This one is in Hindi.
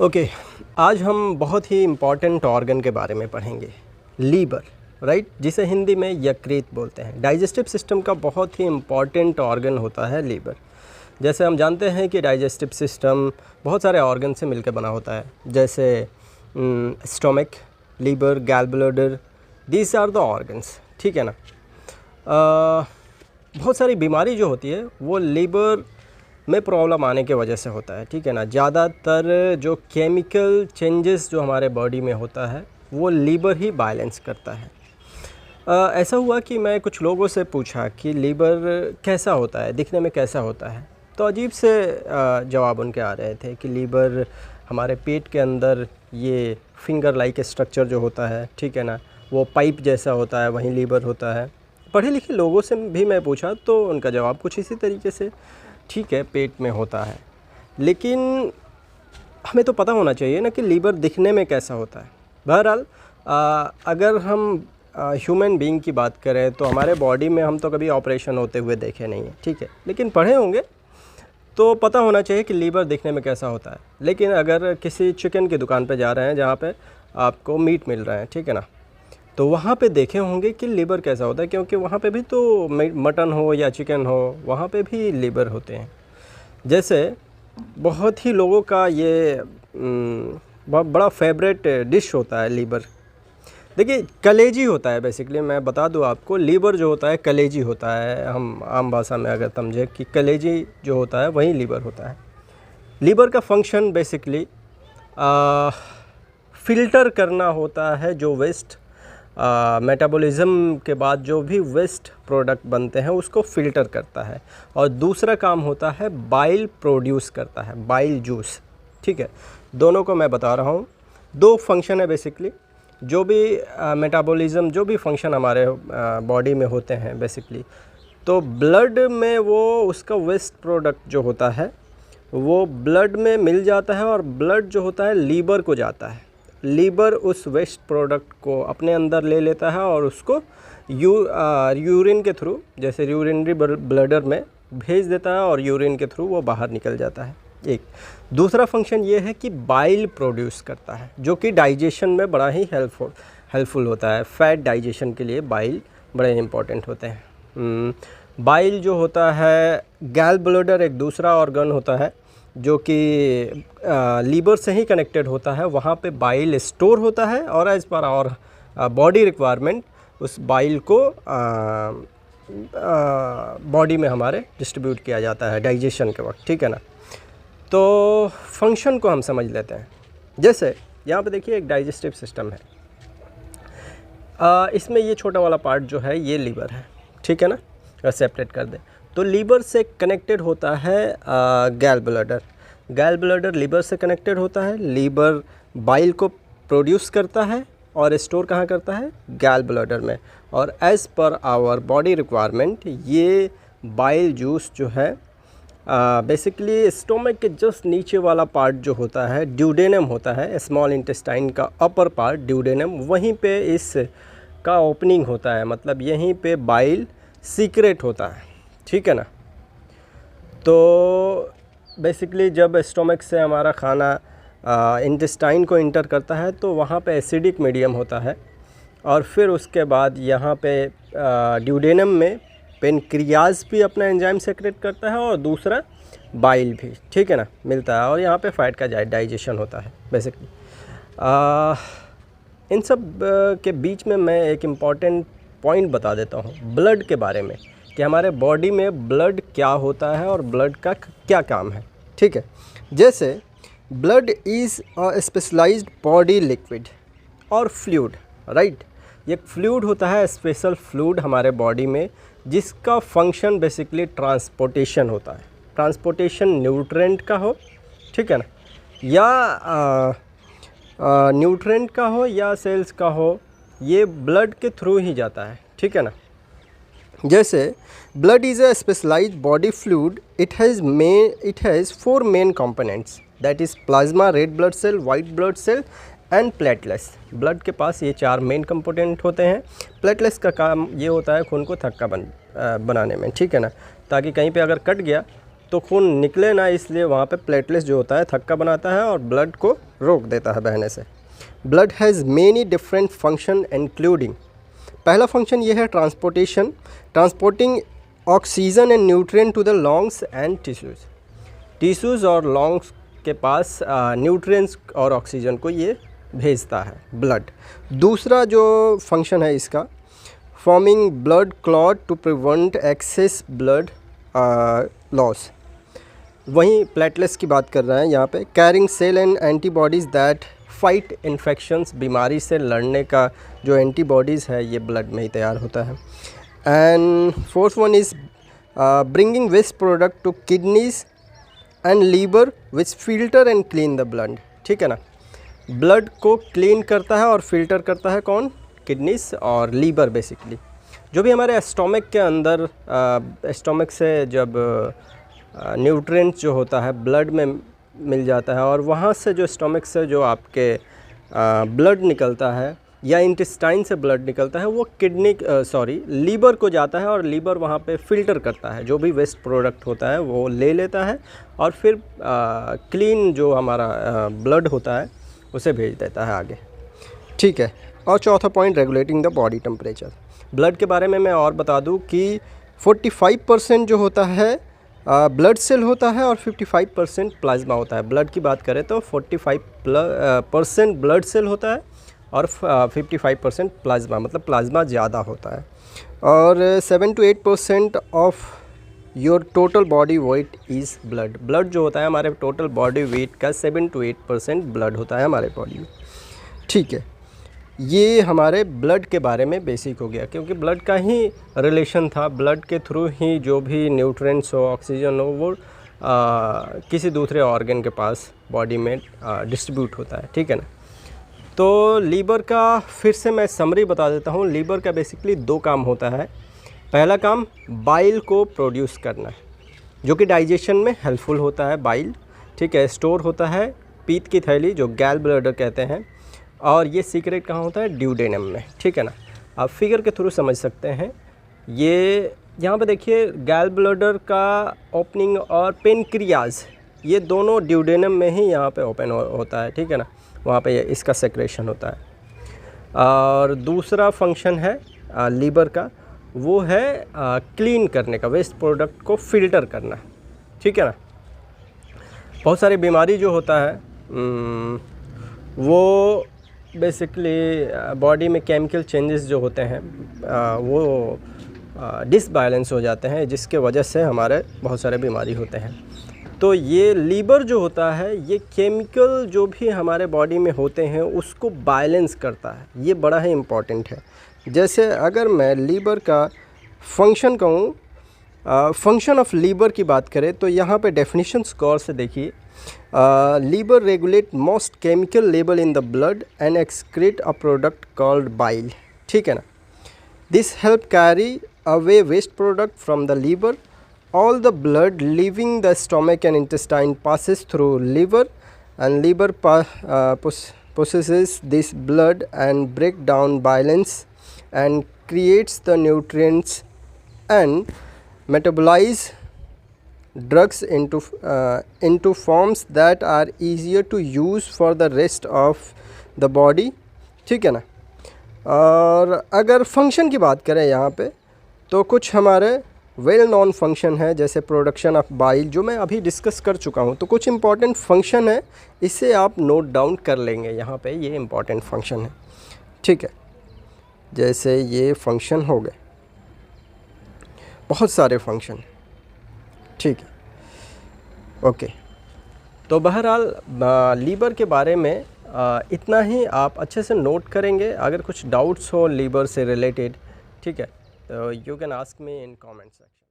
ओके, आज हम बहुत ही इम्पॉर्टेंट ऑर्गन के बारे में पढ़ेंगे, लीवर, राइट, जिसे हिंदी में यकृत बोलते हैं। डाइजेस्टिव सिस्टम का बहुत ही इम्पॉर्टेंट ऑर्गन होता है लीवर। जैसे हम जानते हैं कि डाइजेस्टिव सिस्टम बहुत सारे ऑर्गन से मिलकर बना होता है, जैसे stomach, liver, gall bladder, these are the organs, ठीक है ना। बहुत सारी बीमारी जो होती है वो लीवर में प्रॉब्लम आने के वजह से होता है, ठीक है ना। ज़्यादातर जो केमिकल चेंजेस जो हमारे बॉडी में होता है वो लीवर ही बैलेंस करता है। ऐसा हुआ कि मैं कुछ लोगों से पूछा कि लीवर कैसा होता है, दिखने में कैसा होता है, तो अजीब से जवाब उनके आ रहे थे कि लीवर हमारे पेट के अंदर ये फिंगर लाइक स्ट्रक्चर जो होता है, ठीक है ना, वो पाइप जैसा होता है, वहीं लीवर होता है। पढ़े लिखे लोगों से भी मैं पूछा तो उनका जवाब कुछ इसी तरीके से, ठीक है, पेट में होता है। लेकिन हमें तो पता होना चाहिए ना कि लीवर दिखने में कैसा होता है। बहरहाल अगर हम ह्यूमन बीइंग की बात करें तो हमारे बॉडी में हम तो कभी ऑपरेशन होते हुए देखे नहीं हैं, ठीक है, लेकिन पढ़े होंगे तो पता होना चाहिए कि लीवर दिखने में कैसा होता है। लेकिन अगर किसी चिकन की दुकान पे जा रहे हैं जहाँ पे आपको मीट मिल रहा है, ठीक है ना, तो वहाँ पे देखे होंगे कि लीवर कैसा होता है, क्योंकि वहाँ पे भी तो मटन हो या चिकन हो, वहाँ पे भी लीवर होते हैं। जैसे बहुत ही लोगों का ये बहुत बड़ा फेवरेट डिश होता है लीवर। देखिए, कलेजी होता है बेसिकली, मैं बता दूं आपको, लीवर जो होता है कलेजी होता है। हम आम भाषा में अगर समझे कि कलेजी जो होता है वही लीवर होता है। लीवर का फंक्शन बेसिकली फ़िल्टर करना होता है जो वेस्ट मेटाबॉलिज्म के बाद जो भी वेस्ट प्रोडक्ट बनते हैं उसको फ़िल्टर करता है। और दूसरा काम होता है बाइल प्रोड्यूस करता है, बाइल जूस, ठीक है। दोनों को मैं बता रहा हूँ, दो फंक्शन है बेसिकली। जो भी मेटाबॉलिज्म, जो भी फंक्शन हमारे बॉडी में होते हैं बेसिकली, तो ब्लड में वो उसका वेस्ट प्रोडक्ट जो होता है वो ब्लड में मिल जाता है और ब्लड जो होता है लीवर को जाता है। लीवर उस वेस्ट प्रोडक्ट को अपने अंदर ले लेता है और उसको यूरिन के थ्रू, जैसे यूरिनरी ब्लैडर में भेज देता है और यूरिन के थ्रू वो बाहर निकल जाता है। एक दूसरा फंक्शन ये है कि बाइल प्रोड्यूस करता है, जो कि डाइजेशन में बड़ा ही हेल्पफुल होता है। फैट डाइजेशन के लिए बाइल बड़े इंपॉर्टेंट होते हैं। बाइल जो होता है, गैल ब्लैडर एक दूसरा ऑर्गन होता है जो कि लीवर से ही कनेक्टेड होता है। वहाँ पे बाइल स्टोर होता है और एज़ पर और बॉडी रिक्वायरमेंट उस बाइल को बॉडी में हमारे डिस्ट्रीब्यूट किया जाता है डाइजेशन के वक्त, ठीक है ना। तो फंक्शन को हम समझ लेते हैं। जैसे यहाँ पे देखिए एक डाइजेस्टिव सिस्टम है, इसमें ये छोटा वाला पार्ट जो है ये लीवर है, ठीक है ना। अगर सेपरेट कर दें तो लीवर से कनेक्टेड होता है गैल ब्लैडर। गैल ब्लैडर लीवर से कनेक्टेड होता है। लीवर बाइल को प्रोड्यूस करता है और स्टोर कहाँ करता है, गैल ब्लैडर में। और as per hour body requirement ये बाइल जूस जो है बेसिकली स्टोमक के जस्ट नीचे वाला पार्ट जो होता है ड्यूडेनम होता है, स्मॉल इंटेस्टाइन का अपर पार्ट ड्यूडेनम, वहीं पे इस का ओपनिंग होता है, मतलब यहीं पे बाइल सीक्रेट होता है, ठीक है ना। तो बेसिकली जब स्टोमक से हमारा खाना इंटेस्टाइन को इंटर करता है तो वहाँ पे एसिडिक मीडियम होता है और फिर उसके बाद यहाँ पे ड्यूडेनम में पेनक्रियाज भी अपना एंजाइम सेक्रेट करता है और दूसरा बाइल भी, ठीक है ना, मिलता है। और यहाँ पे फैट का डाइजेशन होता है बेसिकली। इन सब के बीच में मैं एक इम्पॉर्टेंट पॉइंट बता देता हूँ ब्लड के बारे में, कि हमारे बॉडी में ब्लड क्या होता है और ब्लड का क्या काम है, ठीक है। जैसे blood is a specialised body liquid और फ्लूइड, राइट। ये फ्लूइड होता है, स्पेशल फ्लूइड हमारे बॉडी में, जिसका फंक्शन बेसिकली ट्रांसपोर्टेशन होता है। ट्रांसपोर्टेशन न्यूट्रेंट का हो, ठीक है ना, या न्यूट्रेंट का हो या सेल्स का हो, ये ब्लड के थ्रू ही जाता है, ठीक है ना। जैसे blood is a specialised body fluid, it has 4 main components, that is plasma, red blood cell, white blood cell and platelets. Blood के पास ये 4 मेन कंपोनेंट होते हैं। प्लेटलेट्स का काम ये होता है खून को थक्का बनाने में, ठीक है ना, ताकि कहीं पे अगर कट गया तो खून निकले ना, इसलिए वहाँ पे प्लेटलेट्स जो होता है थक्का बनाता है और ब्लड को रोक देता है बहने से। Blood has many different function including, पहला फंक्शन ये है transportation, transporting oxygen and nutrient to the lungs and tissues और लंग्स के पास न्यूट्रिएंट्स और ऑक्सीजन को ये भेजता है ब्लड। दूसरा जो फंक्शन है इसका, forming blood clot to prevent excess blood loss, वहीं प्लेटलेट्स की बात कर रहे हैं यहाँ पे। Carrying cell and antibodies that fight infections, बीमारी से लड़ने का जो एंटीबॉडीज़ है ये ब्लड में ही तैयार होता है। And fourth one is bringing waste product to kidneys and liver which filter and clean the blood, ठीक है ना। ब्लड को क्लीन करता है और फिल्टर करता है कौन? किडनीज और लीवर। बेसिकली जो भी हमारे स्टोमक के अंदर, स्टोमक से जब न्यूट्रिएंट्स जो होता है ब्लड में मिल जाता है और वहाँ से जो स्टोमक से जो आपके ब्लड निकलता है या इंटेस्टाइन से ब्लड निकलता है वो लीवर को जाता है और लीवर वहाँ पे फ़िल्टर करता है, जो भी वेस्ट प्रोडक्ट होता है वो ले लेता है और फिर क्लीन जो हमारा ब्लड होता है उसे भेज देता है आगे, ठीक है। और चौथा point, regulating the body temperature. Blood के बारे में मैं और बता दूं कि 45% जो होता है ब्लड सेल होता है और 55% प्लाज्मा होता है। ब्लड की बात करें तो 45% ब्लड सेल होता है और 55% प्लाज्मा, मतलब प्लाज्मा ज़्यादा होता है। और 7 to 8% of your total body weight is blood. Blood जो होता है हमारे टोटल बॉडी वेट का 7 to 8% ब्लड होता है हमारे बॉडी में, ठीक है। ये हमारे ब्लड के बारे में बेसिक हो गया, क्योंकि ब्लड का ही रिलेशन था, ब्लड के थ्रू ही जो भी न्यूट्रिएंट्स हो, ऑक्सीजन हो, वो किसी दूसरे ऑर्गन के पास बॉडी में डिस्ट्रीब्यूट होता है, ठीक है ना। तो लीवर का फिर से मैं समरी बता देता हूँ। लीवर का बेसिकली 2 काम होता है। पहला काम बाइल को प्रोड्यूस करना है, जो कि डाइजेशन में हेल्पफुल होता है बाइल, ठीक है। स्टोर होता है पीत की थैली, जो गैल ब्लैडर कहते हैं, और ये सीक्रेट कहाँ होता है? ड्यूडेनम में, ठीक है ना। आप फिगर के थ्रू समझ सकते हैं। ये यहाँ पे देखिए गैल ब्लैडर का ओपनिंग और पेनक्रियाज, ये दोनों ड्यूडेनम में ही यहाँ पे ओपन होता है, ठीक है ना। वहाँ पे इसका सेक्रेशन होता है। और दूसरा फंक्शन है लीवर का, वो है क्लीन करने का, वेस्ट प्रोडक्ट को फिल्टर करना, ठीक है ना। बहुत सारी बीमारी जो होता है वो बेसिकली बॉडी में केमिकल चेंजेस जो होते हैं वो डिसबैलेंस हो जाते हैं, जिसके वजह से हमारे बहुत सारे बीमारी होते हैं। तो ये लीवर जो होता है ये केमिकल जो भी हमारे बॉडी में होते हैं उसको बैलेंस करता है। ये बड़ा ही इम्पॉर्टेंट है। जैसे अगर मैं लीवर का फंक्शन कहूँ, फंक्शन ऑफ लीवर की बात करें तो यहाँ पे डेफिनेशंस गौर से देखिए। Liver regulate most chemical level in the blood and excrete a product called bile, ठीक है ना। This help carry away waste product from the liver. All the blood leaving the stomach and intestine passes through liver, and liver possesses this blood and break down balance and creates the nutrients and metabolize drugs into forms that are easier to use for the rest of the body, ठीक है ना। और अगर फंक्शन की बात करें यहाँ पे तो कुछ हमारे वेल नॉन फंक्शन है, जैसे प्रोडक्शन ऑफ बाइल जो मैं अभी डिस्कस कर चुका हूँ। तो कुछ इंपॉर्टेंट फंक्शन है, इसे आप नोट डाउन कर लेंगे यहाँ पे, ये इंपॉर्टेंट फंक्शन है, ठीक है। जैसे ये फंक्शन हो गए, बहुत सारे फंक्शन, ठीक है, ओके। तो बहरहाल लीवर के बारे में इतना ही आप अच्छे से नोट करेंगे। अगर कुछ डाउट्स हो लीवर से रिलेटेड, ठीक है, तो you can ask me in comment section.